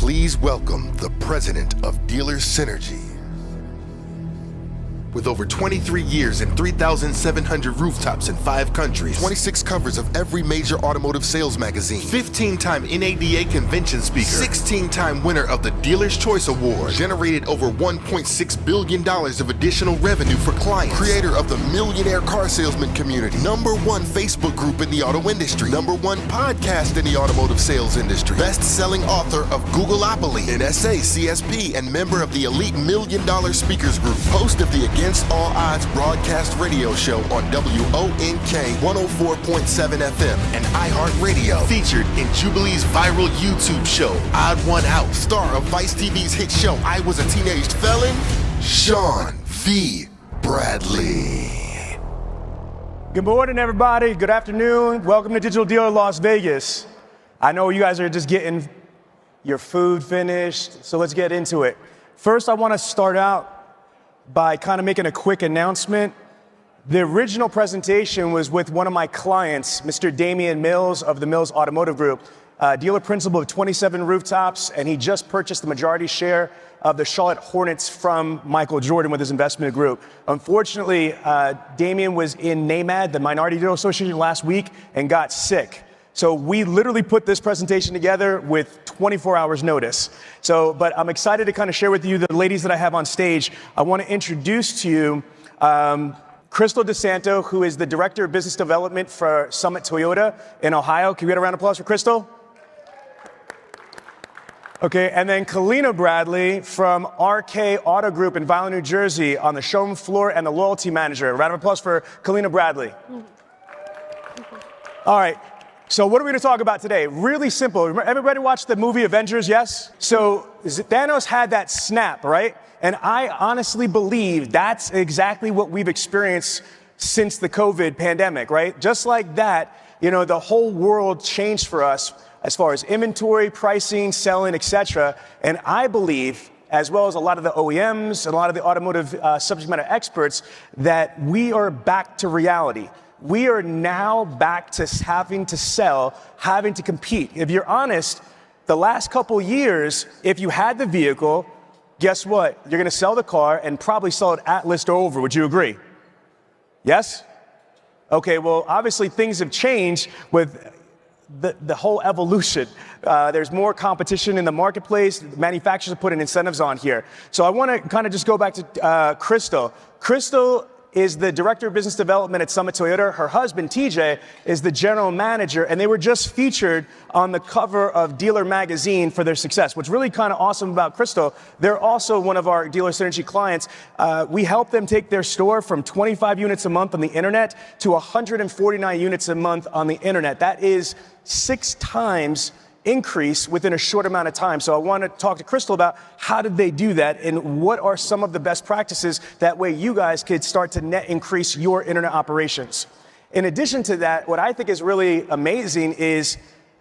Please welcome the president of Dealer Synergy. With over 23 years and 3,700 rooftops in 5 countries, 26 covers of every major automotive sales magazine, 15-time NADA convention speaker, 16-time winner of the Dealer's Choice Award, generated over $1.6 billion of additional revenue for clients, creator of the Millionaire Car Salesman community, #1 Facebook group in the auto industry, #1 podcast in the automotive sales industry, best-selling author of Googleopoly, NSA, CSP, and member of the elite $1 Million Speakers Group, host of the Against All Odds broadcast radio show on WONK 104.7 FM and iHeartRadio. Featured in Jubilee's viral YouTube show, Odd One Out. Star of Vice TV's hit show, I Was a Teenage Felon, Sean V. Bradley. Good morning, everybody. Good afternoon. Welcome to Digital Dealer Las Vegas. I know you guys are just getting your food finished, so let's get into it. First, I want to start out by kind of making a quick announcement. The original presentation was with one of my clients, Mr. Damian Mills of the Mills Automotive Group, dealer principal of 27 rooftops, and he just purchased the majority share of the Charlotte Hornets from Michael Jordan with his investment group. Unfortunately, Damian was in NAMAD, the Minority Dealer Association, last week and got sick. So we literally put this presentation together with 24 hours notice. But I'm excited to kind of share with you the ladies that I have on stage. I want to introduce to you Crystal DeSanto, who is the Director of Business Development for Summit Toyota in Ohio. Can we get a round of applause for Crystal? Okay, and then Kalina Bradley from RK Auto Group in Violin, New Jersey on the showroom floor and the loyalty manager. A round of applause for Kalina Bradley. All right. So what are we going to talk about today? Really simple. Everybody watched the movie Avengers, yes? So Thanos had that snap, right? And I honestly believe that's exactly what we've experienced since the COVID pandemic, right? Just like that, you know, the whole world changed for us as far as inventory, pricing, selling, etc. And I believe, as well as a lot of the OEMs and a lot of the automotive subject matter experts, that we are back to reality. We are now back to having to sell, having to compete. If you're honest, the last couple years, if you had the vehicle, guess what? You're going to sell the car and probably sell it at list or over. Would you agree? Yes? Okay, well, obviously things have changed with the whole evolution. There's more competition in the marketplace. The manufacturers are putting incentives on here. So I want to kind of just go back to Crystal. Crystal is the Director of Business Development at Summit Toyota. Her husband, TJ, is the General Manager, and they were just featured on the cover of Dealer Magazine for their success. What's really kind of awesome about Crystal, they're also one of our Dealer Synergy clients. We help them take their store from 25 units a month on the internet to 149 units a month on the internet. That is 6 times increase within a short amount of time. So I want to talk to Crystal about how did they do that and what are some of the best practices that way you guys could start to net increase your internet operations. In addition to that, what I think is really amazing is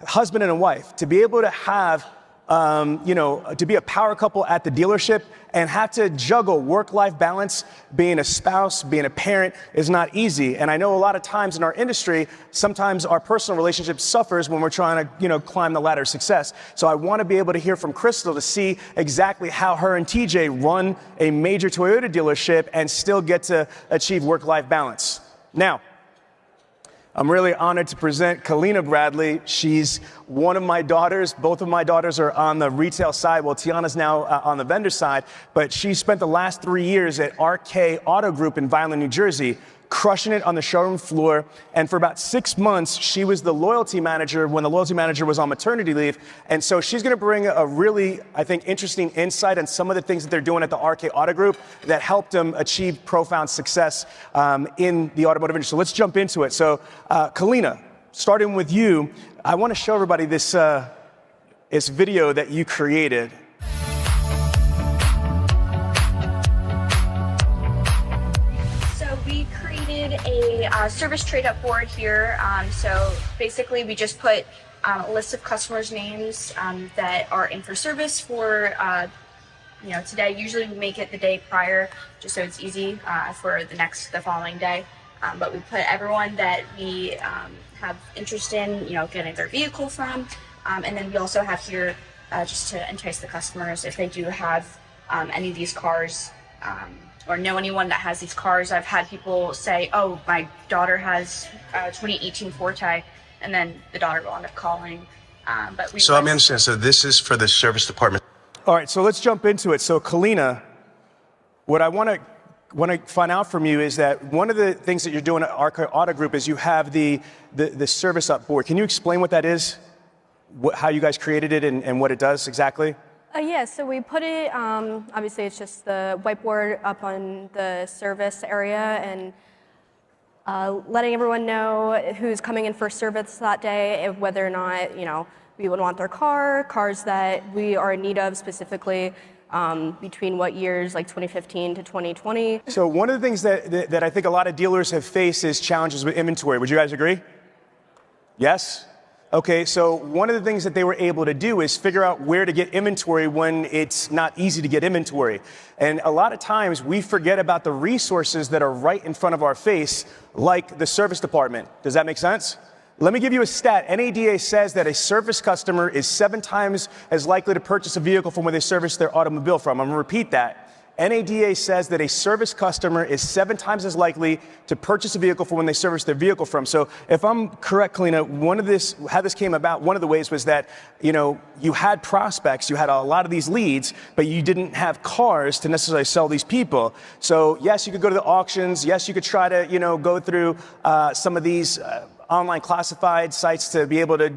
husband and a wife to be able to have to be a power couple at the dealership and have to juggle work-life balance. Being a spouse, being a parent is not easy. And I know a lot of times in our industry, sometimes our personal relationship suffers when we're trying to, climb the ladder of success. So I want to be able to hear from Crystal to see exactly how her and TJ run a major Toyota dealership and still get to achieve work-life balance. Now, I'm really honored to present Kalina Bradley. She's one of my daughters. Both of my daughters are on the retail side. Well, Tiana's now on the vendor side, but she spent the last 3 years at RK Auto Group in Violin, New Jersey, crushing it on the showroom floor. And for about 6 months, she was the loyalty manager when the loyalty manager was on maternity leave. And so she's going to bring a really, I think, interesting insight on some of the things that they're doing at the RK Auto Group that helped them achieve profound success in the automotive industry. So let's jump into it. So Kalina, starting with you, I want to show everybody this video that you created. A service trade-up board here. So basically, we just put a list of customers' names that are in for service for today. Usually, we make it the day prior, just so it's easy for the following day. But we put everyone that we have interest in, getting their vehicle from, and then we also have here just to entice the customers if they do have any of these cars or know anyone that has these cars. I've had people say, oh, my daughter has a 2018 Forte, and then the daughter will end up calling. So let me understand. So this is for the service department. All right, so let's jump into it. So Kalina, what I want to find out from you is that one of the things that you're doing at Arca Auto Group is you have the service up board. Can you explain what that is? How you guys created it and what it does exactly? Yeah, so we put it, obviously it's just the whiteboard up on the service area and letting everyone know who's coming in for service that day, whether or not, we would want their cars that we are in need of specifically, between what years, like 2015 to 2020. So one of the things that I think a lot of dealers have faced is challenges with inventory. Would you guys agree? Yes? Okay, so one of the things that they were able to do is figure out where to get inventory when it's not easy to get inventory. And a lot of times we forget about the resources that are right in front of our face, like the service department. Does that make sense? Let me give you a stat. NADA says that a service customer is 7 times as likely to purchase a vehicle from where they service their automobile from. I'm gonna repeat that. NADA says that a service customer is 7 times as likely to purchase a vehicle from when they service their vehicle from. So if I'm correct, Kalina, how this came about, one of the ways was that, you had prospects, you had a lot of these leads, but you didn't have cars to necessarily sell these people. So yes, you could go to the auctions. Yes, you could try to, go through some of these online classified sites to be able to,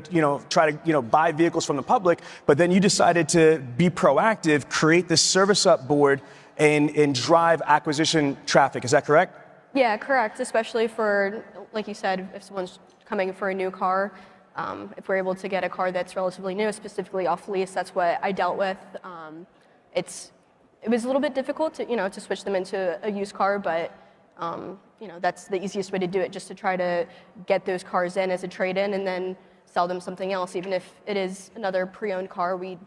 try to, buy vehicles from the public. But then you decided to be proactive, create this service up board and drive acquisition traffic. Is that correct? Yeah, correct. Especially for, like you said, if someone's coming for a new car, if we're able to get a car that's relatively new, specifically off lease, that's what I dealt with. It was a little bit difficult to, to switch them into a used car, but that's the easiest way to do it, just to try to get those cars in as a trade-in and then sell them something else. Even if it is another pre-owned car, we,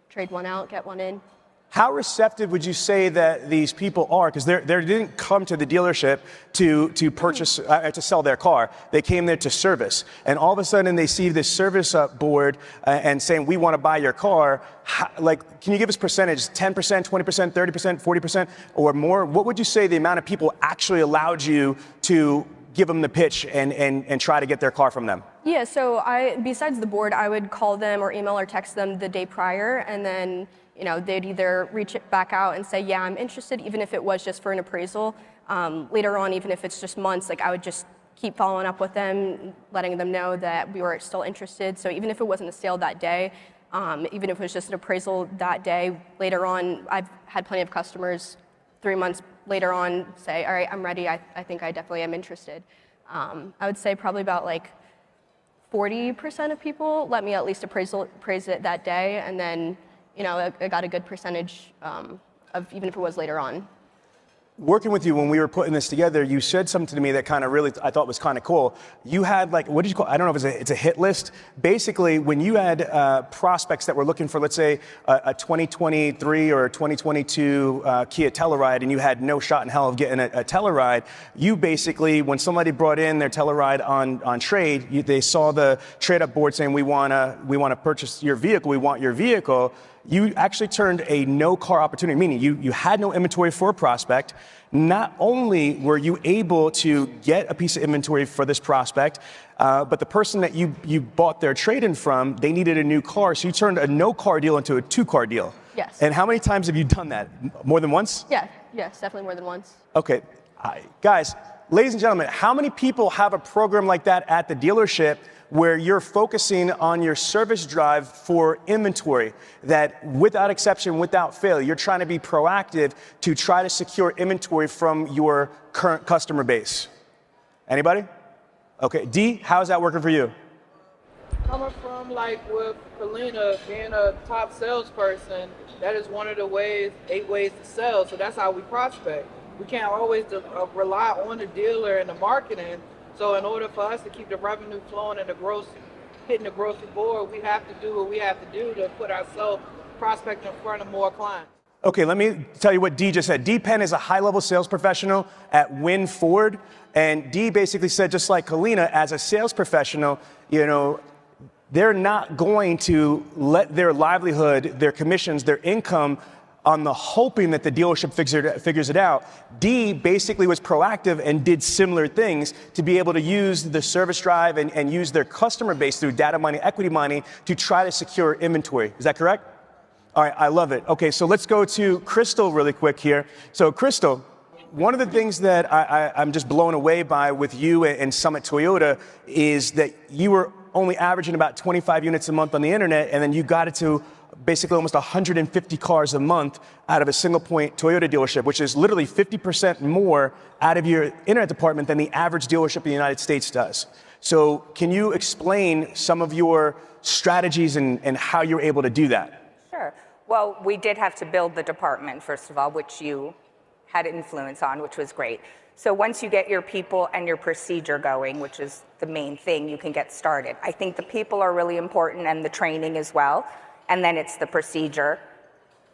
trade one out, get one in. How receptive would you say that these people are? Because they didn't come to the dealership to purchase, to sell their car. They came there to service. And all of a sudden they see this service up board and saying, we want to buy your car. Can you give us percentage, 10%, 20%, 30%, 40% or more? What would you say the amount of people actually allowed you to give them the pitch and try to get their car from them? Yeah, so besides the board, I would call them or email or text them the day prior, and then they'd either reach it back out and say, yeah, I'm interested, even if it was just for an appraisal. Later on, even if it's just months, I would just keep following up with them, letting them know that we were still interested. So even if it wasn't a sale that day, even if it was just an appraisal that day, later on, I've had plenty of customers 3 months later on say, all right, I'm ready. I think I definitely am interested. I would say probably about 40% of people let me at least appraise it that day, and then I got a good percentage of even if it was later on. Working with you when we were putting this together, you said something to me that kind of really I thought was kind of cool. You had what did you call? I don't know if it's a hit list. Basically, when you had prospects that were looking for, let's say, a 2023 or a 2022 Kia Telluride, and you had no shot in hell of getting a Telluride, you basically, when somebody brought in their Telluride on trade, they saw the trade up board saying we want to purchase your vehicle, we want your vehicle. You actually turned a no car opportunity, meaning you had no inventory for a prospect. Not only were you able to get a piece of inventory for this prospect, but the person that you bought their trade-in from, they needed a new car. So you turned a no car deal into a 2-car deal. Yes. And how many times have you done that? More than once? Yeah, yes, definitely more than once. Okay. Guys, ladies and gentlemen, how many people have a program like that at the dealership where you're focusing on your service drive for inventory, that without exception, without fail, you're trying to be proactive to try to secure inventory from your current customer base? Anybody? Okay, D, how's that working for you? Coming from with Kalina being a top salesperson, that is one of the 8 ways to sell. So that's how we prospect. We can't always rely on the dealer and the marketing. So in order for us to keep the revenue flowing and hitting the grocery board, we have to do what we have to do to put ourselves prospecting in front of more clients. Okay, let me tell you what D just said. D Penn is a high-level sales professional at Win Ford, and D basically said, just like Kalina, as a sales professional, they're not going to let their livelihood, their commissions, their income on the hoping that the dealership figures it out. D basically was proactive and did similar things to be able to use the service drive and use their customer base through data mining, equity mining to try to secure inventory. Is that correct? All right, I love it. Okay, so let's go to Crystal really quick here. So Crystal, one of the things that I'm just blown away by with you and Summit Toyota is that you were only averaging about 25 units a month on the internet, and then you got it to basically almost 150 cars a month out of a single point Toyota dealership, which is literally 50% more out of your internet department than the average dealership in the United States does. So can you explain some of your strategies and how you're able to do that? Sure. Well, we did have to build the department, first of all, which you had influence on, which was great. So once you get your people and your procedure going, which is the main thing, you can get started. I think the people are really important and the training as well. And then it's the procedure.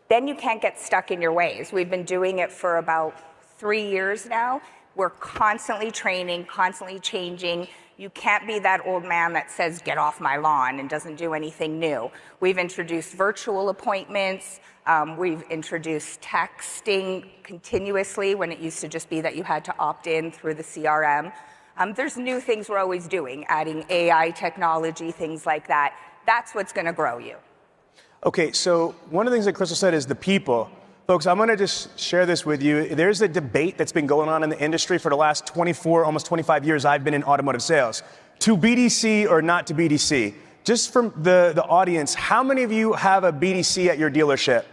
Then you can't get stuck in your ways. We've been doing it for about 3 years now. We're constantly training, constantly changing. You can't be that old man that says, get off my lawn and doesn't do anything new. We've introduced virtual appointments. We've introduced texting continuously when it used to just be that you had to opt in through the CRM. There's new things we're always doing, adding AI technology, things like that. That's what's going to grow you. Okay, so one of the things that Crystal said is the people. Folks, I'm going to just share this with you. There's a debate that's been going on in the industry for the last 24, almost 25 years I've been in automotive sales. To BDC or not to BDC? Just from the audience, how many of you have a BDC at your dealership?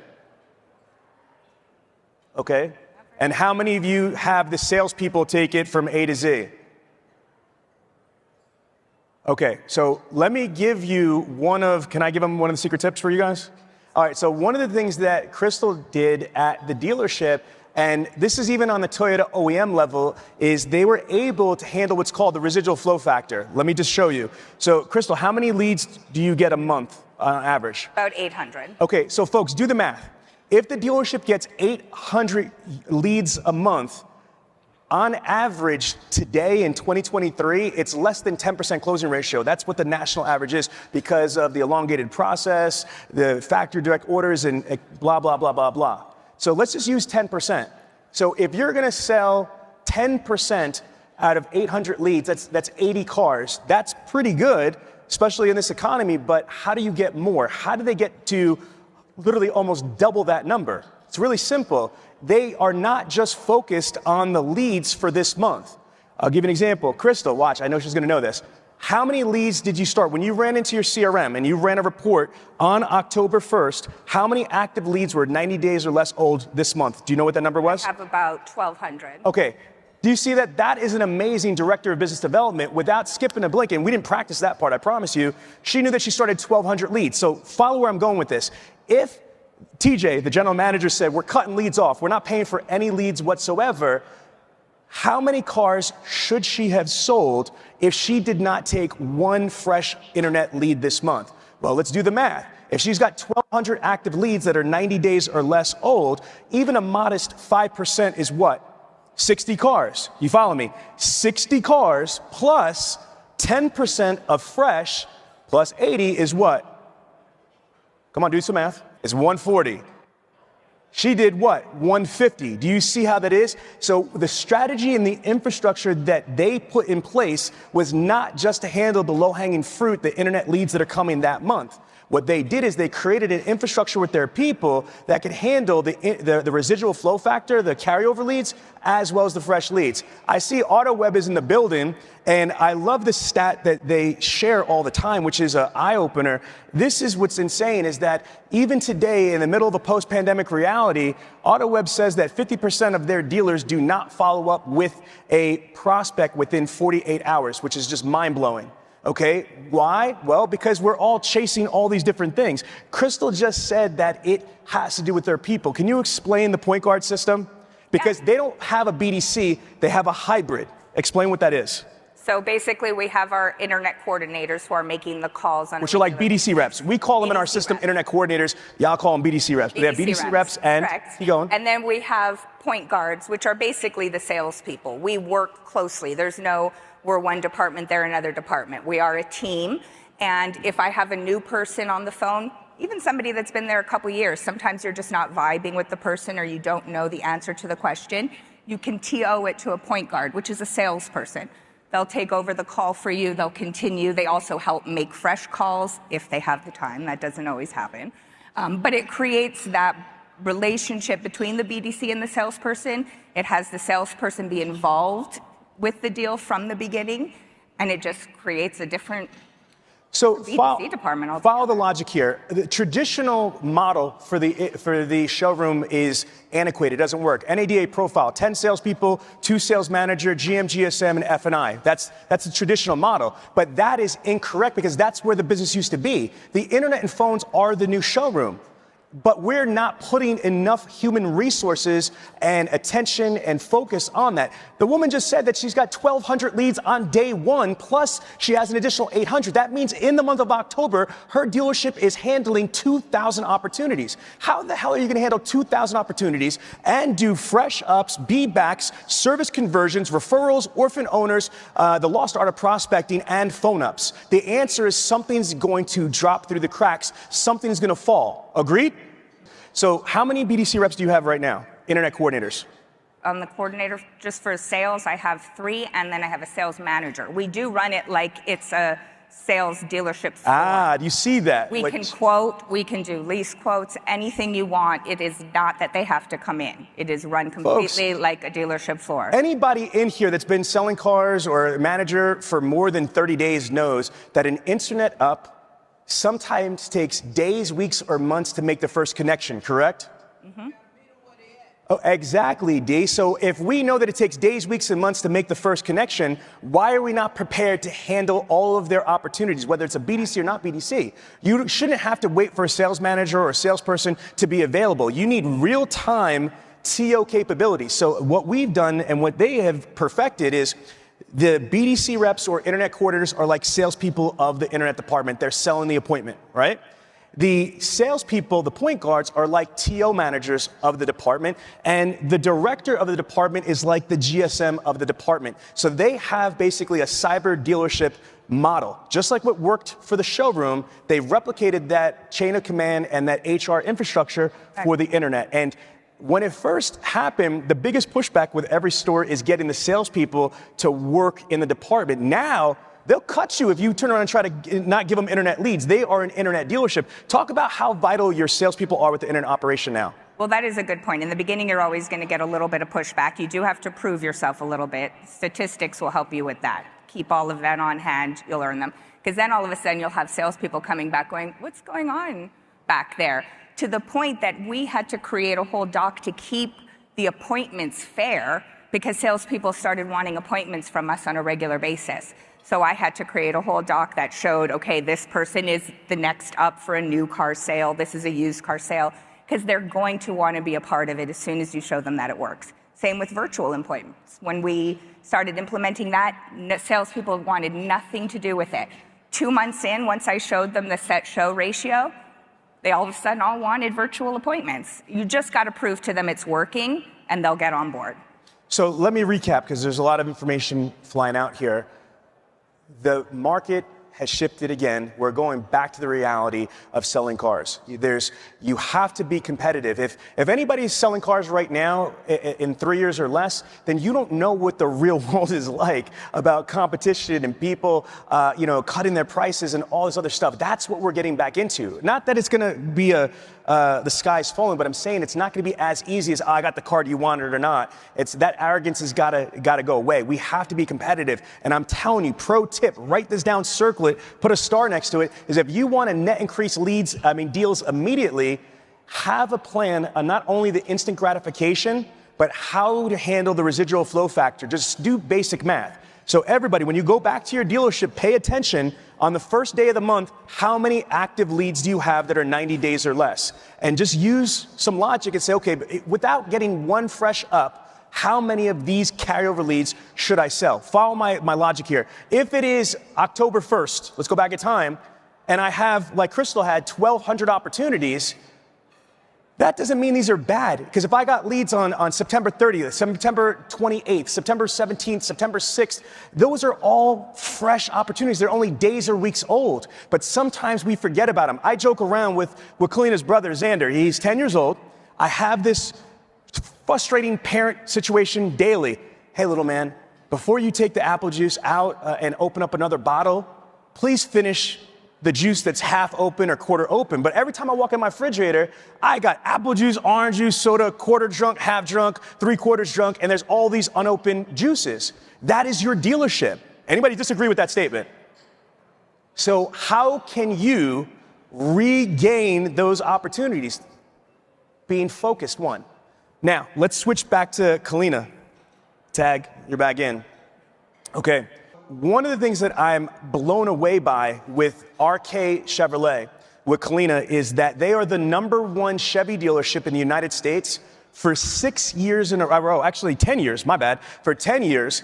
Okay. And how many of you have the salespeople take it from A to Z? Okay, so let me give you can I give them one of the secret tips for you guys? All right, so one of the things that Crystal did at the dealership, and this is even on the Toyota OEM level, is they were able to handle what's called the residual flow factor. Let me just show you. So Crystal, how many leads do you get a month on average? About 800. Okay, so folks, do the math. If the dealership gets 800 leads a month, on average, today in 2023, it's less than 10% closing ratio. That's what the national average is because of the elongated process, the factory direct orders, and blah, blah, blah, blah, blah. So let's just use 10%. So if you're going to sell 10% out of 800 leads, that's 80 cars. That's pretty good, especially in this economy, but how do you get more? How do they get to literally almost double that number? It's really simple. They are not just focused on the leads for this month. I'll give you an example. Crystal, watch, I know she's going to know this. How many leads did you start? When you ran into your CRM and you ran a report on October 1st, how many active leads were 90 days or less old this month? Do you know what that number was? I have about 1,200. Okay. Do you see that? That is an amazing director of business development without skipping a blink. And we didn't practice that part, I promise you. She knew that she started 1,200 leads. So follow where I'm going with this. If TJ, the general manager, said, we're cutting leads off, we're not paying for any leads whatsoever, how many cars should she have sold if she did not take one fresh internet lead this month? Well, let's do the math. If she's got 1,200 active leads that are 90 days or less old, even a modest 5% is what? 60 cars. You follow me? 60 cars plus 10% of fresh plus 80 is what? Come on, do some math. It's 140. She did what? 150. Do you see how that is? So the strategy and the infrastructure that they put in place was not just to handle the low-hanging fruit, the internet leads that are coming that month. What they did is they created an infrastructure with their people that could handle the residual flow factor, the carryover leads, as well as the fresh leads. I see AutoWeb is in the building, and I love the stat that they share all the time, which is an eye-opener. This is what's insane, is that even today, in the middle of a post-pandemic reality, AutoWeb says that 50% of their dealers do not follow up with a prospect within 48 hours, which is just mind-blowing. Okay, why? Well, because we're all chasing all these different things. Crystal just said that it has to do with their people. Can you explain the point guard system? Because they don't have a BDC, they have a hybrid. Explain what that is. So basically, we have our internet coordinators who are making the calls on. Which are like BDC reps. We call them in our system internet coordinators. Y'all call them BDC reps. But they have BDC reps and keep going. And then we have point guards, which are basically the salespeople. We work closely. There's no, we're one department, they're another department. We are a team, And if I have a new person on the phone, even somebody that's been there a couple years, sometimes you're just not vibing with the person or you don't know the answer to the question, you can TO it to a point guard, which is a salesperson. They'll take over the call for you, they'll continue. They also help make fresh calls if they have the time. That doesn't always happen. But it creates that relationship between the BDC and the salesperson. It has the salesperson be involved with the deal from the beginning, and it just creates a different BDC department altogether. Follow the logic here. The traditional model for the showroom is antiquated. It doesn't work. NADA profile: 10 salespeople, 2 sales manager, GM, GSM, and F&I. That's the traditional model. But that is incorrect because that's where the business used to be. The internet and phones are the new showroom. But we're not putting enough human resources and attention and focus on that. The woman just said that she's got 1,200 leads on day one, plus she has an additional 800. That means in the month of October, her dealership is handling 2,000 opportunities. How the hell are you going to handle 2,000 opportunities and do fresh ups, be-backs, service conversions, referrals, orphan owners, the lost art of prospecting, and phone ups? The answer is something's going to drop through the cracks. Something's going to fall. Agreed? So how many BDC reps do you have right now, internet coordinators? On the coordinator, just for sales, I have 3, and then I have a sales manager. We do run it like it's a sales dealership store. Do you see that? We can quote, we can do lease quotes, anything you want. It is not that they have to come in. It is run completely like a dealership floor. Anybody in here that's been selling cars or a manager for more than 30 days knows that an internet up sometimes takes days, weeks, or months to make the first connection, correct? Mm-hmm. Oh, exactly, D. So if we know that it takes days, weeks, and months to make the first connection, why are we not prepared to handle all of their opportunities, whether it's a BDC or not BDC? You shouldn't have to wait for a sales manager or a salesperson to be available. You need real-time TO capabilities. So what we've done and what they have perfected is the BDC reps or internet coordinators are like salespeople of the internet department. They're selling the appointment, right? The salespeople, the point guards, are like TO managers of the department, and the director of the department is like the GSM of the department. So they have basically a cyber dealership model. Just like what worked for the showroom, they replicated that chain of command and that HR infrastructure for the internet. And when it first happened, the biggest pushback with every store is getting the salespeople to work in the department. Now, they'll cut you if you turn around and try to not give them internet leads. They are an internet dealership. Talk about how vital your salespeople are with the internet operation now. Well, that is a good point. In the beginning, you're always going to get a little bit of pushback. You do have to prove yourself a little bit. Statistics will help you with that. Keep all of that on hand. You'll earn them. Because then all of a sudden, you'll have salespeople coming back going, what's going on back there? To the point that we had to create a whole doc to keep the appointments fair because salespeople started wanting appointments from us on a regular basis. So I had to create a whole doc that showed, okay, this person is the next up for a new car sale. This is a used car sale, because they're going to want to be a part of it as soon as you show them that it works. Same with virtual appointments. When we started implementing that, salespeople wanted nothing to do with it. 2 months in, once I showed them the set show ratio, they all of a sudden all wanted virtual appointments. You just got to prove to them it's working, and they'll get on board. So let me recap, because there's a lot of information flying out here. The market has shifted again. We're going back to the reality of selling cars. You have to be competitive. If anybody's selling cars right now in 3 years or less, then you don't know what the real world is like about competition and people, cutting their prices and all this other stuff. That's what we're getting back into. Not that it's going to be the sky's falling, but I'm saying it's not going to be as easy as, I got the car, do you want it or not? It's that arrogance has got to go away. We have to be competitive. And I'm telling you, pro tip, write this down, circle it, put a star next to it, is if you want to net increase deals immediately, have a plan on not only the instant gratification, but how to handle the residual flow factor. Just do basic math. So everybody, when you go back to your dealership, pay attention on the first day of the month, how many active leads do you have that are 90 days or less? And just use some logic and say, okay, without getting one fresh up, how many of these carryover leads should I sell? Follow my logic here. If it is October 1st, let's go back in time, and I have, like Crystal had, 1,200 opportunities, That doesn't mean these are bad, because if I got leads on September 30th, September 28th, September 17th, September 6th, those are all fresh opportunities. They're only days or weeks old, but sometimes we forget about them. I joke around with Kalina's brother, Xander. He's 10 years old. I have this frustrating parent situation daily. Hey, little man, before you take the apple juice out and open up another bottle, please finish the juice that's half open or quarter open. But every time I walk in my refrigerator, I got apple juice, orange juice, soda, quarter drunk, half drunk, 3/4 drunk, and there's all these unopened juices. That is your dealership. Anybody disagree with that statement? So how can you regain those opportunities? Being focused, one. Now, let's switch back to Kalina. Tag, you're back in. Okay. One of the things that I'm blown away by with RK Chevrolet, with Kalina, is that they are the #1 Chevy dealership in the United States for 6 years in a row. Actually, 10 years, my bad, for 10 years.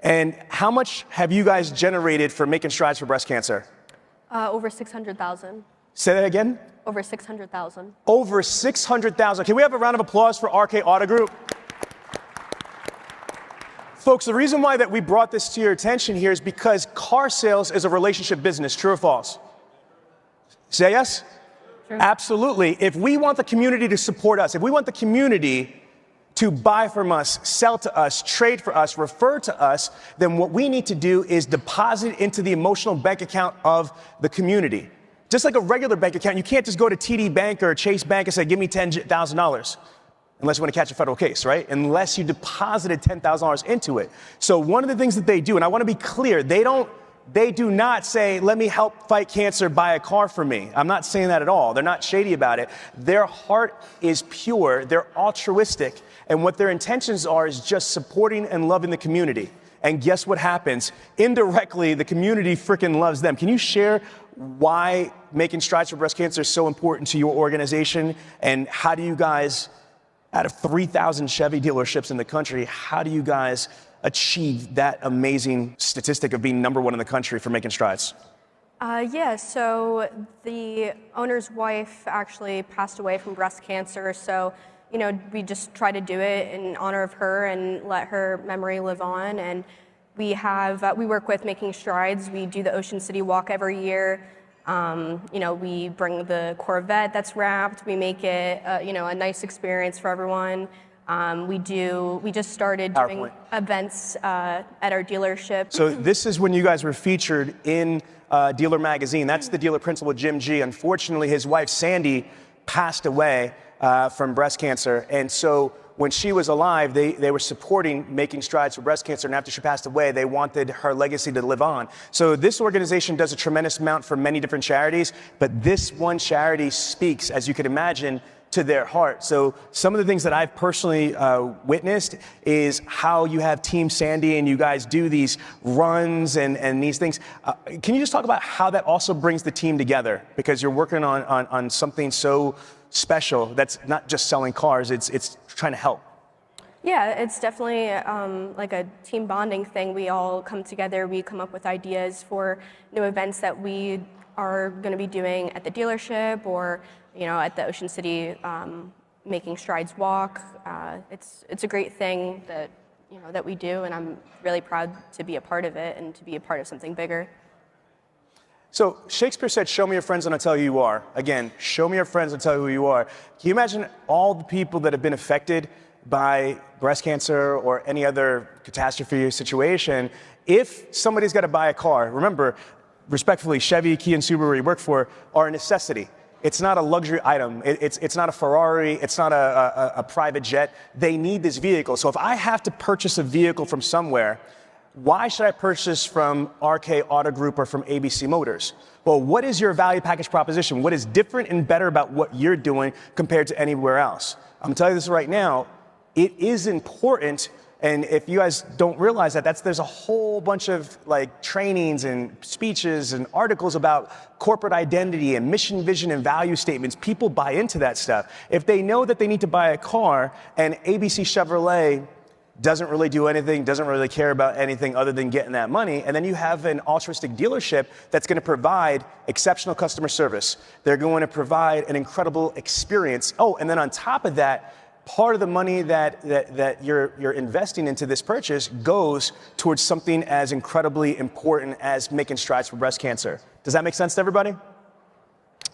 And how much have you guys generated for Making Strides for Breast Cancer? Over 600,000. Say that again? Over 600,000. Over 600,000. Can we have a round of applause for RK Auto Group? Folks, the reason why that we brought this to your attention here is because car sales is a relationship business. True or false? Say yes? True. Absolutely. If we want the community to support us, if we want the community to buy from us, sell to us, trade for us, refer to us, then what we need to do is deposit into the emotional bank account of the community. Just like a regular bank account, you can't just go to TD Bank or Chase Bank and say, give me $10,000. Unless you want to catch a federal case, right? Unless you deposited $10,000 into it. So one of the things that they do, and I want to be clear, they do not say, let me help fight cancer, buy a car for me. I'm not saying that at all. They're not shady about it. Their heart is pure. They're altruistic. And what their intentions are is just supporting and loving the community. And guess what happens? Indirectly, the community freaking loves them. Can you share why Making Strides for Breast Cancer is so important to your organization? And how do you guys, out of 3,000 Chevy dealerships in the country, how do you guys achieve that amazing statistic of being #1 in the country for Making Strides? So the owner's wife actually passed away from breast cancer. So, we just try to do it in honor of her and let her memory live on. And we work with Making Strides. We do the Ocean City Walk every year. We bring the Corvette that's wrapped. We make it, a nice experience for everyone. We just started doing events at our dealership. So this is when you guys were featured in Dealer Magazine. That's the dealer principal, Jim G. Unfortunately, his wife, Sandy, passed away from breast cancer. And so when she was alive, they were supporting Making Strides for Breast Cancer, and after she passed away, they wanted her legacy to live on. So this organization does a tremendous amount for many different charities, but this one charity speaks, as you can imagine, to their heart. So some of the things that I've personally witnessed is how you have Team Sandy and you guys do these runs and these things. Can you just talk about how that also brings the team together? Because you're working on something so special that's not just selling cars, it's trying to help. Yeah, it's definitely like a team bonding thing. We all come together, we come up with ideas for new events that we are going to be doing at the dealership or at the Ocean City Making Strides Walk. It's a great thing that we do, and I'm really proud to be a part of it and to be a part of something bigger. So Shakespeare said, show me your friends and I'll tell you who you are. Again, show me your friends and I'll tell you who you are. Can you imagine all the people that have been affected by breast cancer or any other catastrophe situation? If somebody's got to buy a car, remember, respectfully, Chevy, Kia, and Subaru you work for are a necessity. It's not a luxury item. It's not a Ferrari. It's not a private jet. They need this vehicle. So if I have to purchase a vehicle from somewhere, why should I purchase from RK Auto Group or from ABC Motors? Well, what is your value package proposition? What is different and better about what you're doing compared to anywhere else? I'm telling you this right now, it is important. And if you guys don't realize that, there's a whole bunch of trainings and speeches and articles about corporate identity and mission, vision, and value statements. People buy into that stuff. If they know that they need to buy a car and ABC Chevrolet doesn't really do anything, doesn't really care about anything other than getting that money. And then you have an altruistic dealership that's going to provide exceptional customer service. They're going to provide an incredible experience. Oh, and then on top of that, part of the money that you're investing into this purchase goes towards something as incredibly important as making strides for breast cancer. Does that make sense to everybody?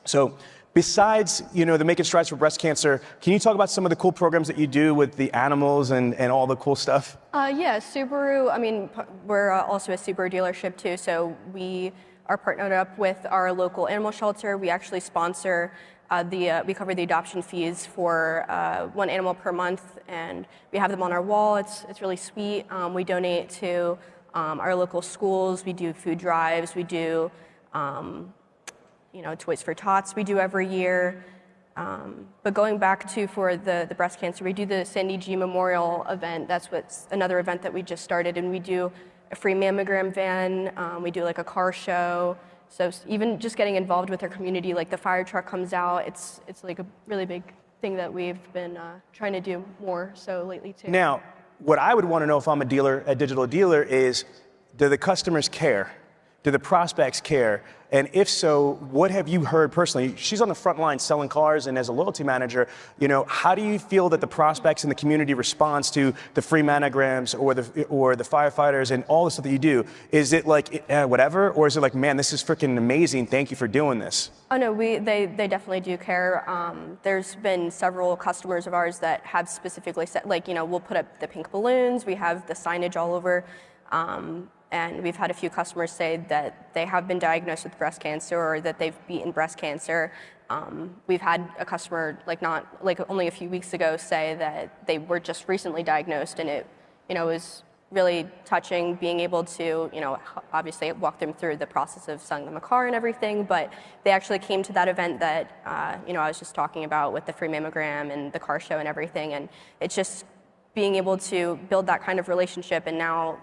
So besides, the Making Strides for Breast Cancer, can you talk about some of the cool programs that you do with the animals and all the cool stuff? Yeah, Subaru, we're also a Subaru dealership too, so we are partnered up with our local animal shelter. We actually sponsor we cover the adoption fees for one animal per month, and we have them on our wall. It's really sweet. We donate to our local schools. We do food drives. We do Toys for Tots we do every year. But going back to for the breast cancer, we do the Sandy G Memorial event. That's what's another event that we just started, and we do a free mammogram van. We do like a car show. So even just getting involved with our community, like the fire truck comes out, it's like a really big thing that we've been trying to do more so lately too. Now, what I would want to know if I'm a dealer, a digital dealer, is do the customers care? Do the prospects care? And if so, what have you heard personally? She's on the front line selling cars, and as a loyalty manager, how do you feel that the prospects in the community responds to the free mammograms or the firefighters and all the stuff that you do? Is it like whatever, or is it like, man, this is freaking amazing, thank you for doing this? Oh no, they definitely do care. There's been several customers of ours that have specifically said, we'll put up the pink balloons, we have the signage all over. And we've had a few customers say that they have been diagnosed with breast cancer or that they've beaten breast cancer. We've had a customer, only a few weeks ago, say that they were just recently diagnosed, and it, was really touching being able to, obviously walk them through the process of selling them a car and everything, but they actually came to that event that, I was just talking about with the free mammogram and the car show and everything, and it's just being able to build that kind of relationship. And now,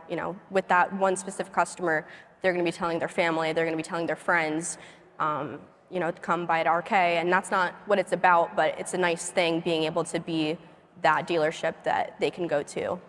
with that one specific customer, they're going to be telling their family, they're going to be telling their friends, to come by at RK. And that's not what it's about, but it's a nice thing being able to be that dealership that they can go to.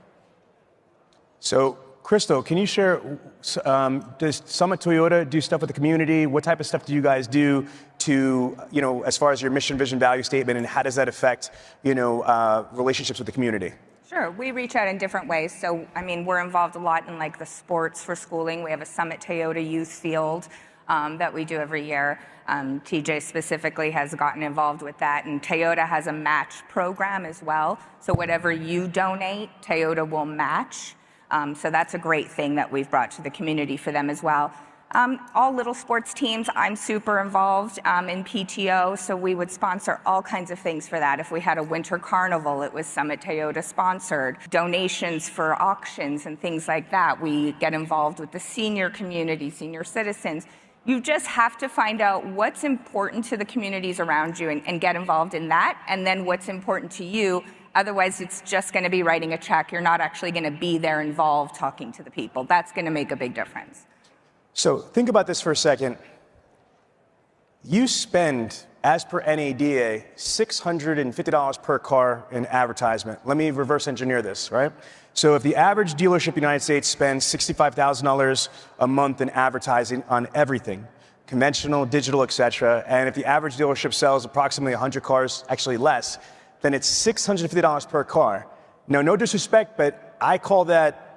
So, Crystal, can you share, does Summit Toyota do stuff with the community? What type of stuff do you guys do to, as far as your mission, vision, value statement, and how does that affect, relationships with the community? Sure, we reach out in different ways. So, we're involved a lot in the sports for schooling. We have a Summit Toyota youth field that we do every year. TJ specifically has gotten involved with that, and Toyota has a match program as well. So whatever you donate, Toyota will match. So that's a great thing that we've brought to the community for them as well. All little sports teams, I'm super involved in PTO, so we would sponsor all kinds of things for that. If we had a winter carnival, it was Summit Toyota sponsored. Donations for auctions and things like that. We get involved with the senior community, senior citizens. You just have to find out what's important to the communities around you and get involved in that, and then what's important to you. Otherwise, it's just going to be writing a check. You're not actually going to be there involved talking to the people. That's going to make a big difference. So think about this for a second. You spend, as per NADA, $650 per car in advertisement. Let me reverse engineer this, right? So if the average dealership in the United States spends $65,000 a month in advertising on everything, conventional, digital, etc., and if the average dealership sells approximately 100 cars, actually less, then it's $650 per car. Now, no disrespect, but I call that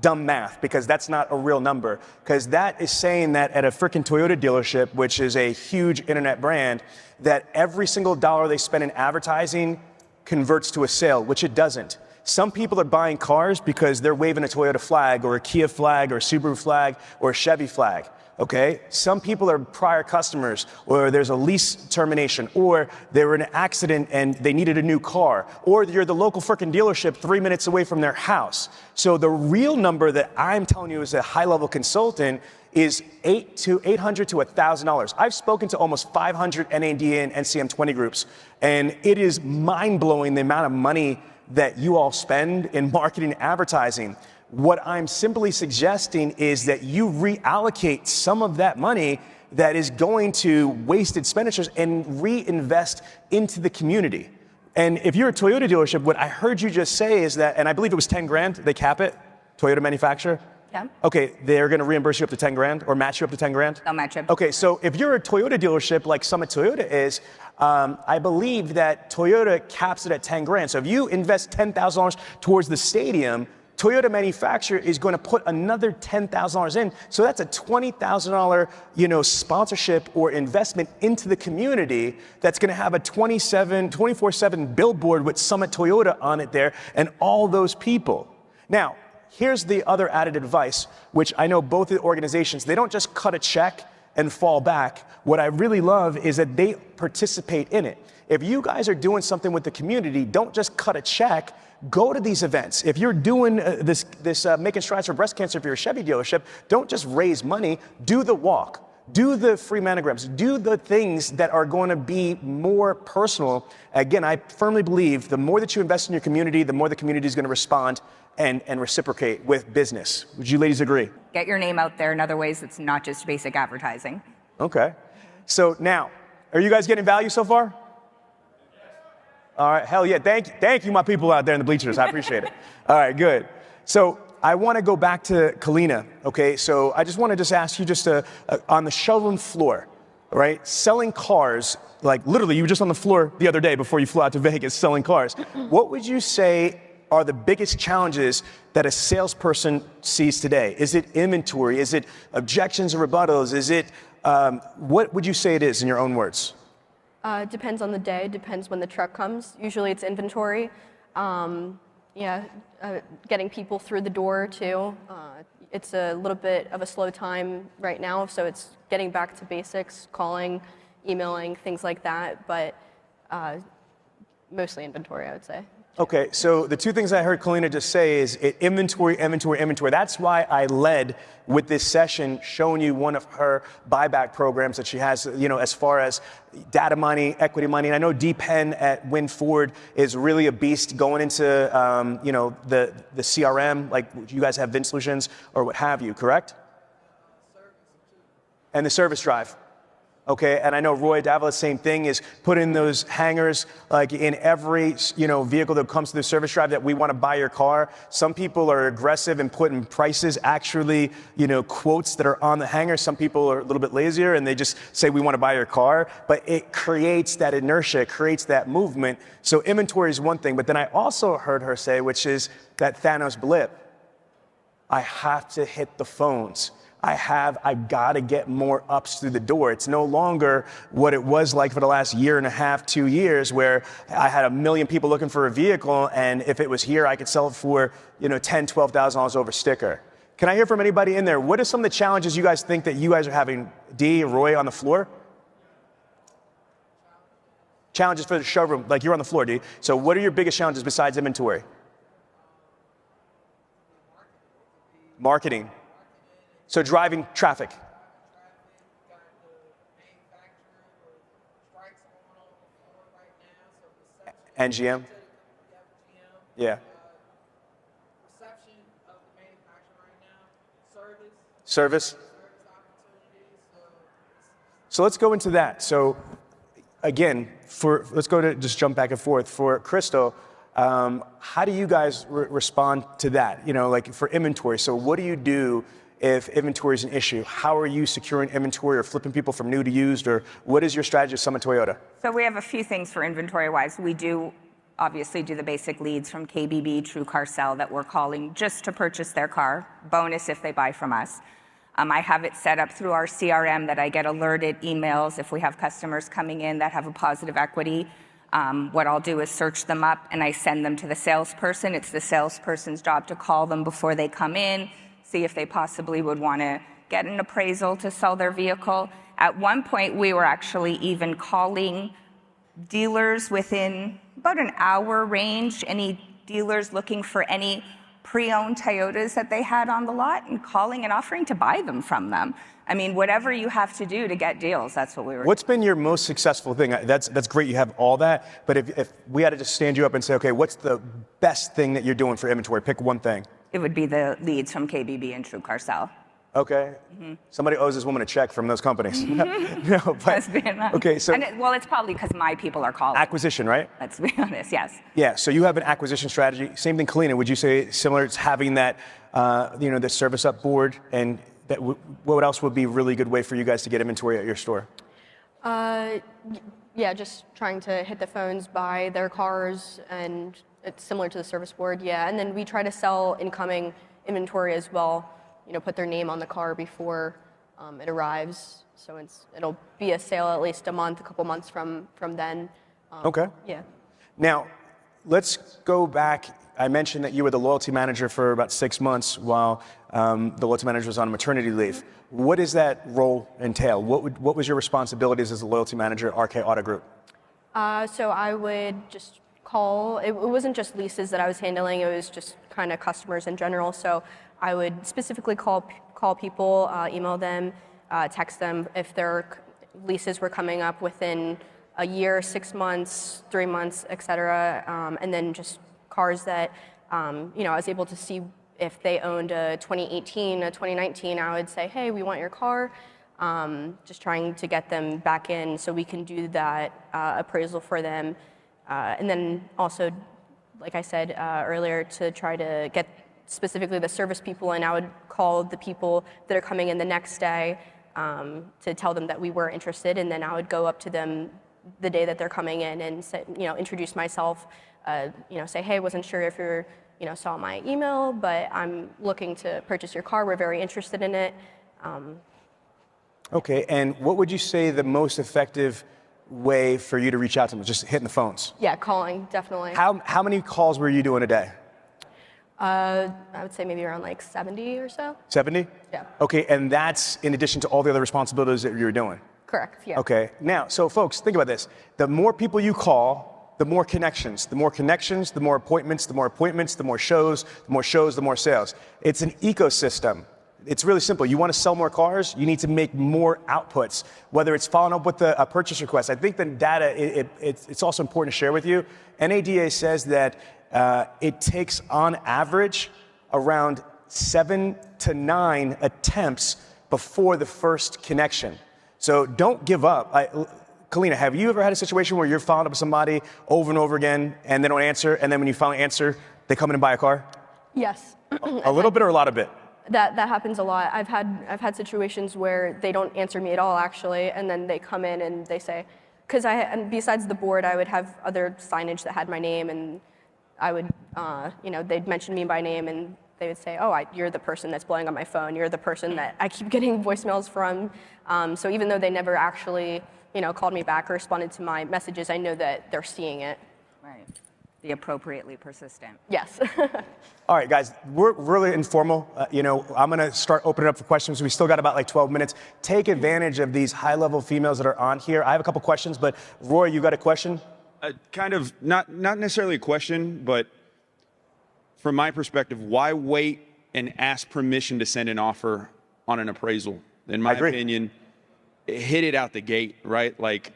dumb math, because that's not a real number, because that is saying that at a freaking Toyota dealership, which is a huge internet brand, that every single dollar they spend in advertising converts to a sale, which it doesn't. Some people are buying cars because they're waving a Toyota flag or a Kia flag or a Subaru flag or a Chevy flag. Okay? Some people are prior customers, or there's a lease termination, or they were in an accident and they needed a new car, or you're the local freaking dealership 3 minutes away from their house. So the real number that I'm telling you as a high-level consultant is $800 to $1,000. I've spoken to almost 500 NADA and NCM 20 groups, and it is mind-blowing the amount of money that you all spend in marketing and advertising. What I'm simply suggesting is that you reallocate some of that money that is going to wasted expenditures and reinvest into the community. And if you're a Toyota dealership, what I heard you just say is that, and I believe it was 10 grand, they cap it, Toyota manufacturer? Yeah. Okay, they're gonna reimburse you up to 10 grand or match you up to 10 grand? They'll match it. Okay, so if you're a Toyota dealership like Summit Toyota is, I believe that Toyota caps it at 10 grand. So if you invest $10,000 towards the stadium, Toyota manufacturer is going to put another $10,000 in. So that's a $20,000, sponsorship or investment into the community that's going to have a 24/7 billboard with Summit Toyota on it there and all those people. Now, here's the other added advice, which I know both the organizations, they don't just cut a check and fall back. What I really love is that they participate in it. If you guys are doing something with the community, don't just cut a check, go to these events. If you're doing this Making Strides for Breast Cancer, if you're a Chevy dealership, don't just raise money, do the walk. Do the free mammograms, do the things that are going to be more personal. Again, I firmly believe the more that you invest in your community, the more the community is going to respond and reciprocate with business. Would you ladies agree? Get your name out there in other ways that's not just basic advertising. Okay. So now, are you guys getting value so far? All right, hell yeah. Thank you, my people out there in the bleachers. I appreciate it. All right, good. So I want to go back to Kalina, okay? So I just want to ask you on the showroom floor, right? Selling cars, like literally you were just on the floor the other day before you flew out to Vegas selling cars. What would you say are the biggest challenges that a salesperson sees today? Is it inventory? Is it objections and rebuttals? Is it, what would you say it is in your own words? Depends on the day, depends when the truck comes. Usually it's inventory. Getting people through the door too. It's a little bit of a slow time right now, so it's getting back to basics, calling, emailing, things like that, but mostly inventory, I would say. Okay, so the two things I heard Kalina just say is inventory. That's why I led with this session showing you one of her buyback programs that she has, as far as data mining, equity mining. I know D-Pen at Win Ford is really a beast going into, the CRM, like you guys have Vin Solutions or what have you, correct? And the service drive. Okay, and I know Roy Davila, same thing, is putting those hangers like in every vehicle that comes to the service drive that we want to buy your car. Some people are aggressive and putting prices, actually, quotes that are on the hanger. Some people are a little bit lazier and they just say we want to buy your car. But it creates that inertia, it creates that movement. So inventory is one thing, but then I also heard her say, which is that Thanos blip. I have to hit the phones. I gotta get more ups through the door. It's no longer what it was like for the last year and a half, 2 years, where I had 1 million people looking for a vehicle, and if it was here, I could sell it for, $10,000, $12,000 over sticker. Can I hear from anybody in there? What are some of the challenges you guys think that you guys are having? D, Roy, on the floor? Challenges for the showroom, like you're on the floor, D. So what are your biggest challenges besides inventory? Marketing. So driving traffic. And GM? Yeah. Service. So let's go into that. So again, let's go to just jump back and forth. For Crystal, how do you guys respond to that? Like for inventory. So what do you do if inventory is an issue? How are you securing inventory or flipping people from new to used, or what is your strategy at Summit Toyota? So we have a few things for inventory-wise. We do obviously do the basic leads from KBB, True Car Sell, that we're calling just to purchase their car. Bonus if they buy from us. I have it set up through our CRM that I get alerted emails if we have customers coming in that have a positive equity. What I'll do is search them up and I send them to the salesperson. It's the salesperson's job to call them before they come in, see if they possibly would want to get an appraisal to sell their vehicle. At one point, we were actually even calling dealers within about an hour range, any dealers looking for any pre-owned Toyotas that they had on the lot, and calling and offering to buy them from them. I mean, whatever you have to do to get deals, that's what we were doing. What's been your most successful thing? That's great you have all that, but if we had to just stand you up and say, okay, what's the best thing that you're doing for inventory? Pick one thing. It would be the leads from KBB and True Car Sell. Okay. Somebody owes this woman a check from those companies. No, but, Let's be honest. okay, so well, it's probably because my people are calling. acquisition, right? Let's be honest, yes. Yeah, so you have an acquisition strategy. Same thing, Kalina. Would you say similar to having that, the service up board, and that what else would be a really good way for you guys to get inventory at your store? Yeah, just trying to hit the phones, buy their cars, and it's similar to the service board, yeah. And then we try to sell incoming inventory as well, put their name on the car before it arrives. So it'll be a sale at least a couple months from then. Okay. Yeah. Now, let's go back. I mentioned that you were the loyalty manager for about 6 months while the loyalty manager was on maternity leave. What does that role entail? What was your responsibilities as a loyalty manager at RK Auto Group? So I would just call. It wasn't just leases that I was handling. It was just kind of customers in general. So I would specifically call people, email them, text them if their leases were coming up within a year, 6 months, 3 months, et cetera, and then just cars that I was able to see if they owned a 2018, a 2019. I would say, hey, we want your car. Just trying to get them back in so we can do that appraisal for them, and then also, like I said earlier, to try to get specifically the service people in. I would call the people that are coming in the next day to tell them that we were interested, and then I would go up to them the day that they're coming in and say, introduce myself, say, hey, wasn't sure if you're, saw my email, but I'm looking to purchase your car. We're very interested in it. Okay, and what would you say the most effective way for you to reach out to them was? Just hitting the phones? Yeah, calling, definitely. How many calls were you doing a day? I would say maybe around like 70 or so. 70? Yeah. Okay, and that's in addition to all the other responsibilities that you're doing? Correct, yeah. Okay, now, so folks, think about this. The more people you call, the more connections. The more connections, the more appointments, the more appointments, the more shows, the more shows, the more sales. It's an ecosystem. It's really simple. You want to sell more cars, you need to make more outputs, whether it's following up with a purchase request. I think the data, it's also important to share with you. NADA says that it takes, on average, around 7 to 9 attempts before the first connection. So don't give up. Kalina, have you ever had a situation where you're following up with somebody over and over again and they don't answer, and then when you finally answer, they come in and buy a car? Yes. A little bit or a lot of bit? That happens a lot. I've had situations where they don't answer me at all, actually, and then they come in and they say, and besides the board, I would have other signage that had my name, and I would, they'd mention me by name, and they would say, oh, you're the person that's blowing on my phone. You're the person that I keep getting voicemails from. So even though they never actually, called me back or responded to my messages, I know that they're seeing it. Right. The appropriately persistent. Yes. All right, guys, we're really informal. I'm going to start opening up for questions. We still got about like 12 minutes. Take advantage of these high-level females that are on here. I have a couple questions, but Roy, you got a question? Kind of, not necessarily a question, but from my perspective, why wait and ask permission to send an offer on an appraisal? In my opinion, hit it out the gate, right? Like,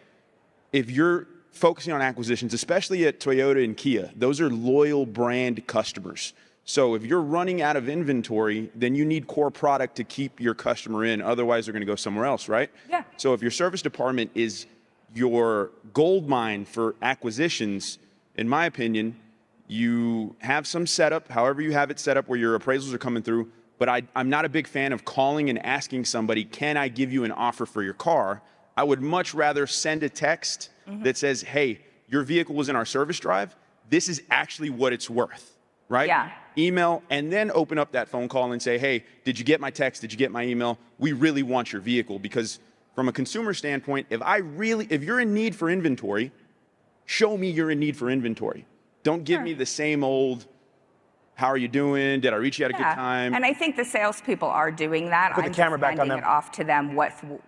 if you're focusing on acquisitions, especially at Toyota and Kia, those are loyal brand customers. So if you're running out of inventory, then you need core product to keep your customer in. Otherwise, they're going to go somewhere else, right? Yeah. So if your service department is your gold mine for acquisitions, in my opinion, you have some setup, however you have it set up where your appraisals are coming through. But I'm not a big fan of calling and asking somebody, can I give you an offer for your car? I would much rather send a text that says, hey, your vehicle was in our service drive. This is actually what it's worth, right? Yeah. Email, and then open up that phone call and say, hey, did you get my text? Did you get my email? We really want your vehicle, because from a consumer standpoint, if you're in need for inventory, show me you're in need for inventory. Don't give me the same old, how are you doing? Did I reach you at a good time? And I think the salespeople are doing that. Put the camera back on them. I'm just handing it off to them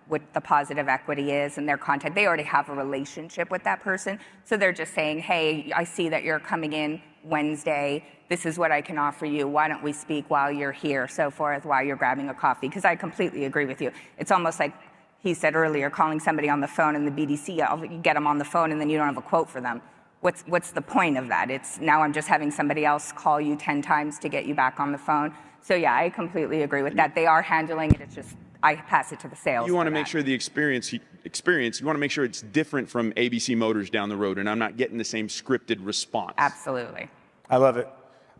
what the positive equity is and their content. They already have a relationship with that person. So they're just saying, hey, I see that you're coming in Wednesday. This is what I can offer you. Why don't we speak while you're here, so forth, while you're grabbing a coffee? Because I completely agree with you. It's almost like he said earlier, calling somebody on the phone in the BDC, you get them on the phone and then you don't have a quote for them. what's the point of that? It's now I'm just having somebody else call you 10 times to get you back on the phone. So yeah, I completely agree with that. They are handling it. It's just I pass it to the sales. You want to make sure the experience, you want to make sure it's different from ABC Motors down the road, and I'm not getting the same scripted response. Absolutely. I love it.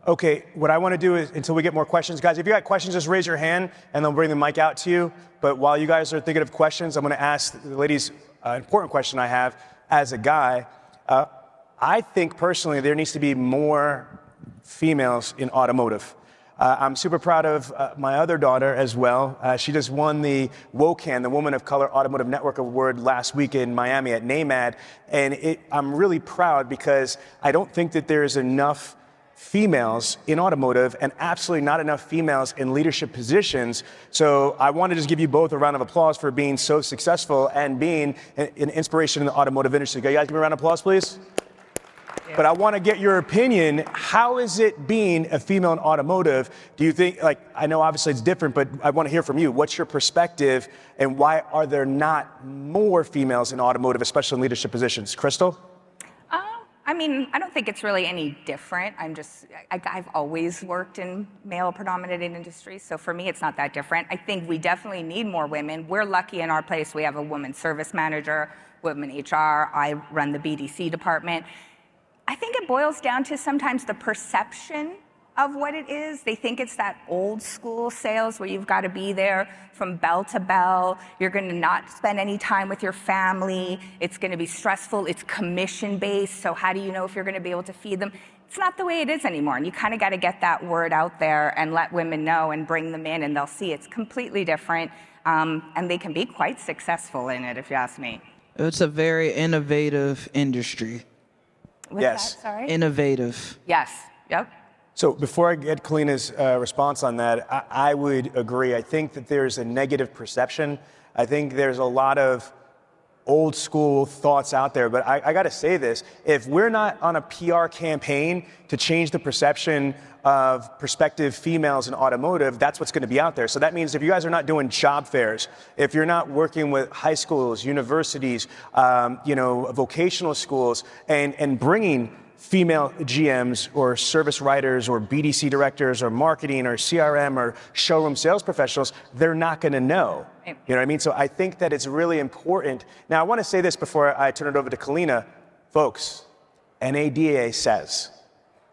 Okay, what I want to do is, until we get more questions, guys, if you got questions, just raise your hand, and they'll bring the mic out to you. But while you guys are thinking of questions, I'm going to ask the ladies an important question I have as a guy. I think personally there needs to be more females in automotive. I'm super proud of my other daughter as well. She just won the WOCAN, the Woman of Color Automotive Network Award, last week in Miami at NAMAD. And I'm really proud because I don't think that there's enough females in automotive and absolutely not enough females in leadership positions. So I want to just give you both a round of applause for being so successful and being an inspiration in the automotive industry. Can you guys give me a round of applause, please? But I want to get your opinion. How is it being a female in automotive? Do you think, like, I know obviously it's different, but I want to hear from you. What's your perspective, and why are there not more females in automotive, especially in leadership positions? Crystal? I mean, I don't think it's really any different. I've always worked in male-predominated industries, so for me, it's not that different. I think we definitely need more women. We're lucky in our place. We have a woman service manager, women HR. I run the BDC department. I think it boils down to sometimes the perception of what it is. They think it's that old school sales where you've got to be there from bell to bell. You're going to not spend any time with your family. It's going to be stressful. It's commission based. So how do you know if you're going to be able to feed them? It's not the way it is anymore. And you kind of got to get that word out there and let women know and bring them in, and they'll see it's completely different. And they can be quite successful in it, if you ask me. It's a very innovative industry. What's Yes. that? Sorry? Innovative. Yes. Yep. So before I get Kalina's response on that, I would agree. I think that there's a negative perception. I think there's a lot of old school thoughts out there. But I got to say this. If we're not on a PR campaign to change the perception of prospective females in automotive, that's what's going to be out there. So that means if you guys are not doing job fairs, if you're not working with high schools, universities, vocational schools, and bringing female GMs or service writers or BDC directors or marketing or CRM or showroom sales professionals, they're not going to know. You know what I mean? So I think that it's really important. Now, I want to say this before I turn it over to Kalina. Folks, NADA says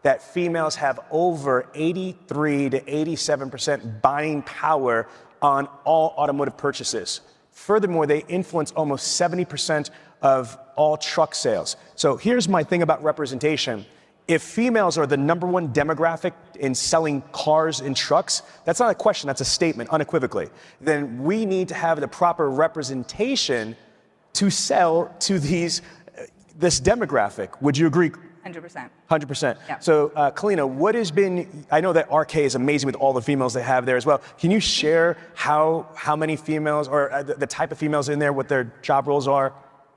that females have over 83 to 87% buying power on all automotive purchases. Furthermore, they influence almost 70% of all truck sales. So here's my thing about representation. If females are the #1 demographic in selling cars and trucks, that's not a question, that's a statement, unequivocally. Then we need to have the proper representation to sell to this demographic. Would you agree? 100%. 100%. Yeah. So, Kalina, what has been, I know that RK is amazing with all the females they have there as well. Can you share how many females or the type of females in there, what their job roles are?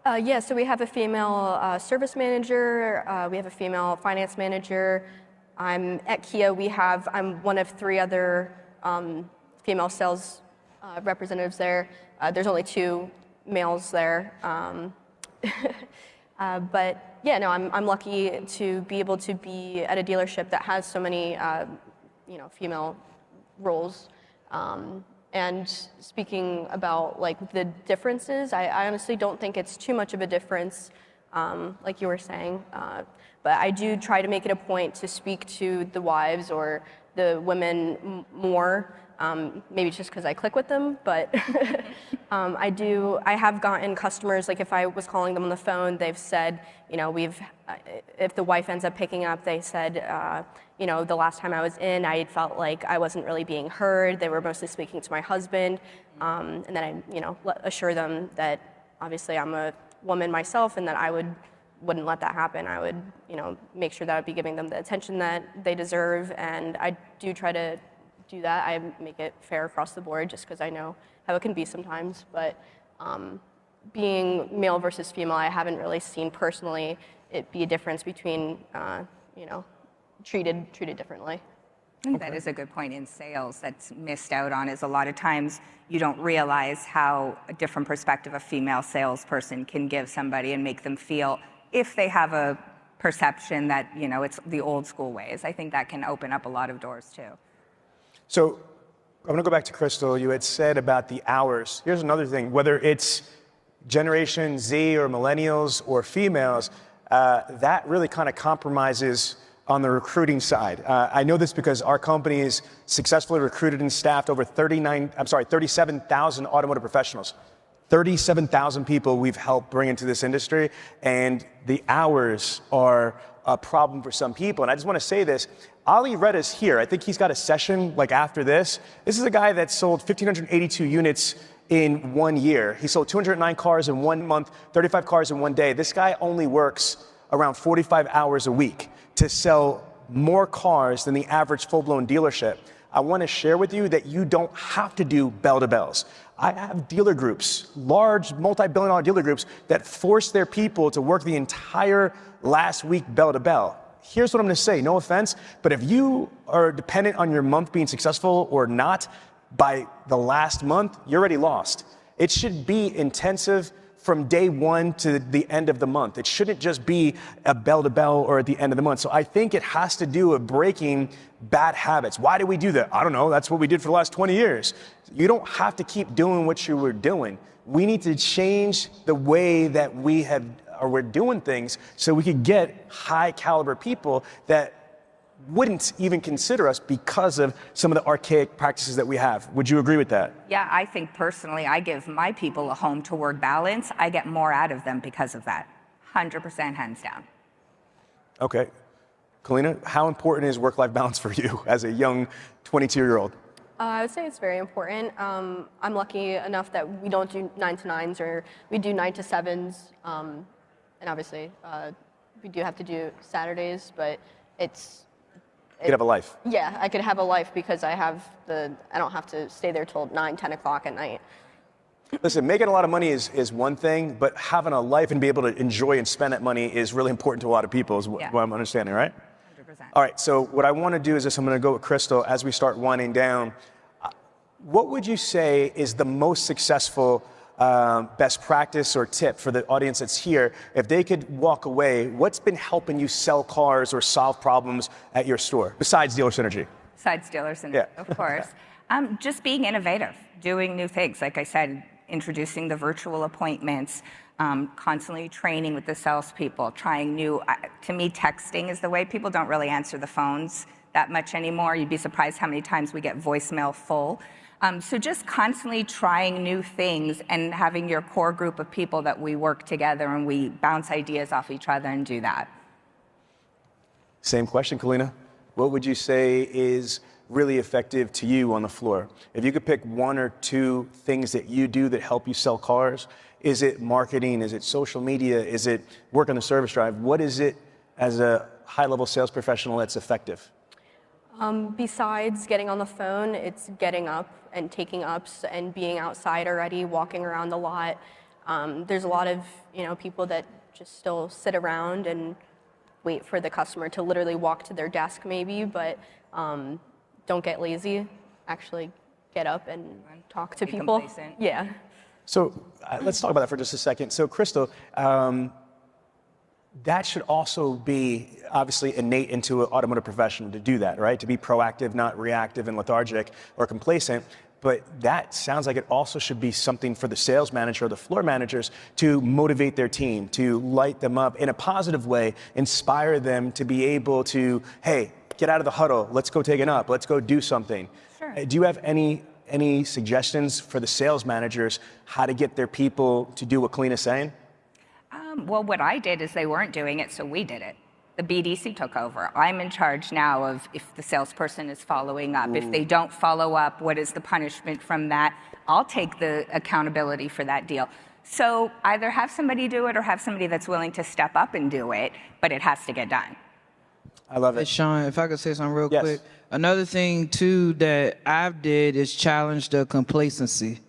Yeah, so we have a female service manager, we have a female finance manager. I'm at Kia, I'm one of 3 other female sales representatives there. There's only 2 males there. But yeah, no, I'm lucky to be able to be at a dealership that has so many, female roles. And speaking about like the differences, I honestly don't think it's too much of a difference, like you were saying. But I do try to make it a point to speak to the wives or the women more. Maybe just because I click with them, but I have gotten customers, like if I was calling them on the phone, they've said, if the wife ends up picking up, they said, the last time I was in, I felt like I wasn't really being heard. They were mostly speaking to my husband. And then I, assure them that obviously I'm a woman myself and that I wouldn't let that happen. I would, make sure that I'd be giving them the attention that they deserve. And I do try to do that. I make it fair across the board just because I know how it can be sometimes. But being male versus female, I haven't really seen personally it be a difference between, treated differently. I think that is a good point in sales that's missed out on, is a lot of times you don't realize how a different perspective a female salesperson can give somebody and make them feel, if they have a perception that, you know, it's the old school ways. I think that can open up a lot of doors too. So I'm going to go back to Crystal. You had said about the hours. Here's another thing. Whether it's Generation Z or millennials or females, that really kind of compromises on the recruiting side. I know this because our company has successfully recruited and staffed over 37,000 automotive professionals. 37,000 people we've helped bring into this industry, and the hours are a problem for some people. And I just want to say this, Ali Retta's here. I think he's got a session like after this. This is a guy that sold 1,582 units in 1 year. He sold 209 cars in 1 month, 35 cars in 1 day. This guy only works around 45 hours a week to sell more cars than the average full-blown dealership. I want to share with you that you don't have to do bell-to-bells. I have dealer groups, large multi-billion-dollar dealer groups that force their people to work the entire last week bell-to-bell. Here's what I'm going to say, no offense, but if you are dependent on your month being successful or not by the last month, you're already lost. It should be intensive from day one to the end of the month. It shouldn't just be a bell-to-bell or at the end of the month. So I think it has to do with breaking bad habits. Why do we do that? I don't know. That's what we did for the last 20 years. You don't have to keep doing what you were doing. We need to change the way that we're doing things so we could get high caliber people that wouldn't even consider us because of some of the archaic practices that we have. Would you agree with that? Yeah, I think personally, I give my people a home to work balance. I get more out of them because of that. 100% hands down. Okay. Kalina, how important is work-life balance for you as a young 22-year-old? I would say it's very important. I'm lucky enough that we don't do 9 to 9s, or we do 9 to 7s. And obviously, we do have to do Saturdays, but You could have a life. Yeah, I could have a life because I don't have to stay there till 9, 10 o'clock at night. Listen, making a lot of money is one thing, but having a life and be able to enjoy and spend that money is really important to a lot of people, is what I'm understanding, right? 100%. All right, so what I want to do is this. I'm going to go with Crystal as we start winding down. What would you say is the most successful best practice or tip for the audience that's here? If they could walk away, what's been helping you sell cars or solve problems at your store, besides Dealer Synergy? Besides Dealer Synergy, of course. Just being innovative, doing new things. Like I said, introducing the virtual appointments, constantly training with the salespeople, trying new, to me, texting is the way. People don't really answer the phones that much anymore. You'd be surprised how many times we get voicemail full. So just constantly trying new things and having your core group of people that we work together and we bounce ideas off each other and do that. Same question, Kalina. What would you say is really effective to you on the floor? If you could pick 1 or 2 things that you do that help you sell cars, is it marketing? Is it social media? Is it work on the service drive? What is it as a high-level sales professional that's effective? Besides getting on the phone, it's getting up and taking ups and being outside already, walking around the lot. There's a lot of people that just still sit around and wait for the customer to literally walk to their desk maybe, but don't get lazy. Actually get up and talk to people. Complacent. Yeah. So let's talk about that for just a second. So Crystal, that should also be obviously innate into an automotive professional to do that, right? To be proactive, not reactive and lethargic or complacent. But that sounds like it also should be something for the sales manager or the floor managers to motivate their team, to light them up in a positive way, inspire them to be able to, hey, get out of the huddle, let's go take it up, let's go do something. Sure. Do you have any suggestions for the sales managers how to get their people to do what Kalina's saying? Well, what I did is they weren't doing it, so we did it. The BDC took over. I'm in charge now of if the salesperson is following up. If they don't follow up, what is the punishment from that? I'll take the accountability for that deal. So either have somebody do it or have somebody that's willing to step up and do it, but it has to get done. I love Hey, it. Sean, if I could say something real Yes. quick. Another thing, too, that I've did is challenge the complacency.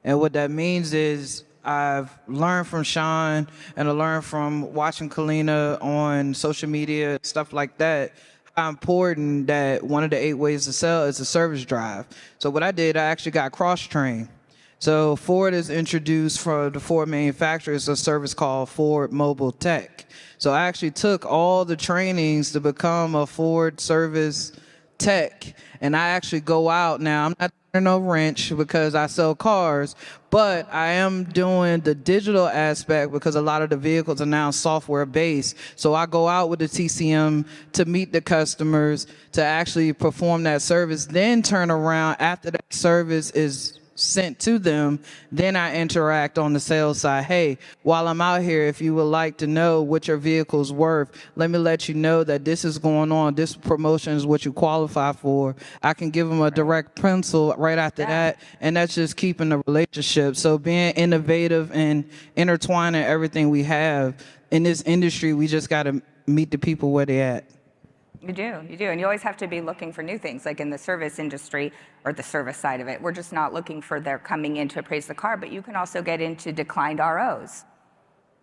And what that means is I've learned from Sean and I learned from watching Kalina on social media, stuff like that, how important that one of the 8 ways to sell is a service drive. So what I did, I actually got cross-trained. So Ford has introduced for the Ford manufacturers a service called Ford Mobile Tech. So I actually took all the trainings to become a Ford service tech, and I actually go out now. I'm not turning no wrench because I sell cars, but I am doing the digital aspect because a lot of the vehicles are now software based. So I go out with the TCM to meet the customers, to actually perform that service, then turn around after that service is sent to them, then I interact on the sales side. Hey, while I'm out here, if you would like to know what your vehicle's worth, let me let you know that this is going on. This promotion is what you qualify for. I can give them a direct pencil right after that, and that's just keeping the relationship. So being innovative and intertwining everything we have in this industry, we just got to meet the people where they at. You do, and you always have to be looking for new things, like in the service industry or the service side of it. We're just not looking for their coming in to appraise the car, but you can also get into declined ROs.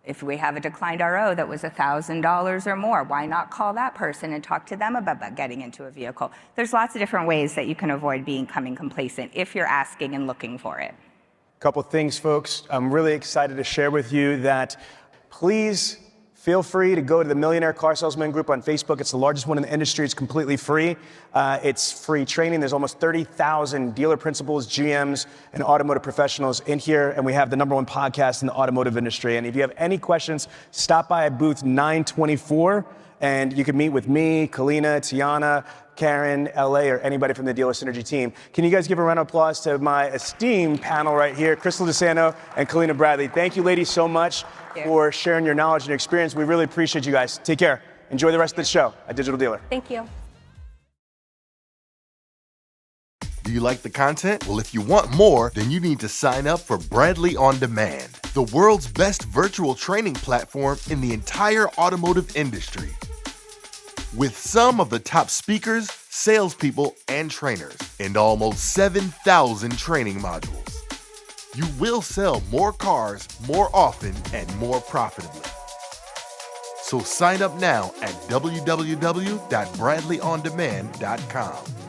If we have a declined RO that was $1,000 or more, why not call that person and talk to them about getting into a vehicle? There's lots of different ways that you can avoid becoming complacent if you're asking and looking for it. Couple things, folks. I'm really excited to share with you that please feel free to go to the Millionaire Car Salesman group on Facebook. It's the largest one in the industry. It's completely free. It's free training. There's almost 30,000 dealer principals, GMs, and automotive professionals in here. And we have the #1 podcast in the automotive industry. And if you have any questions, stop by at booth 924. And you can meet with me, Kalina, Tiana, Karen, LA, or anybody from the Dealer Synergy team. Can you guys give a round of applause to my esteemed panel right here, Crystal DeSanto and Kalina Bradley. Thank you, ladies, so much for sharing your knowledge and your experience. We really appreciate you guys. Take care. Enjoy the rest of the show at Digital Dealer. Thank you. Do you like the content? Well, if you want more, then you need to sign up for Bradley On Demand, the world's best virtual training platform in the entire automotive industry. With some of the top speakers, salespeople, and trainers, and almost 7,000 training modules. You will sell more cars more often and more profitably. So sign up now at www.bradleyondemand.com.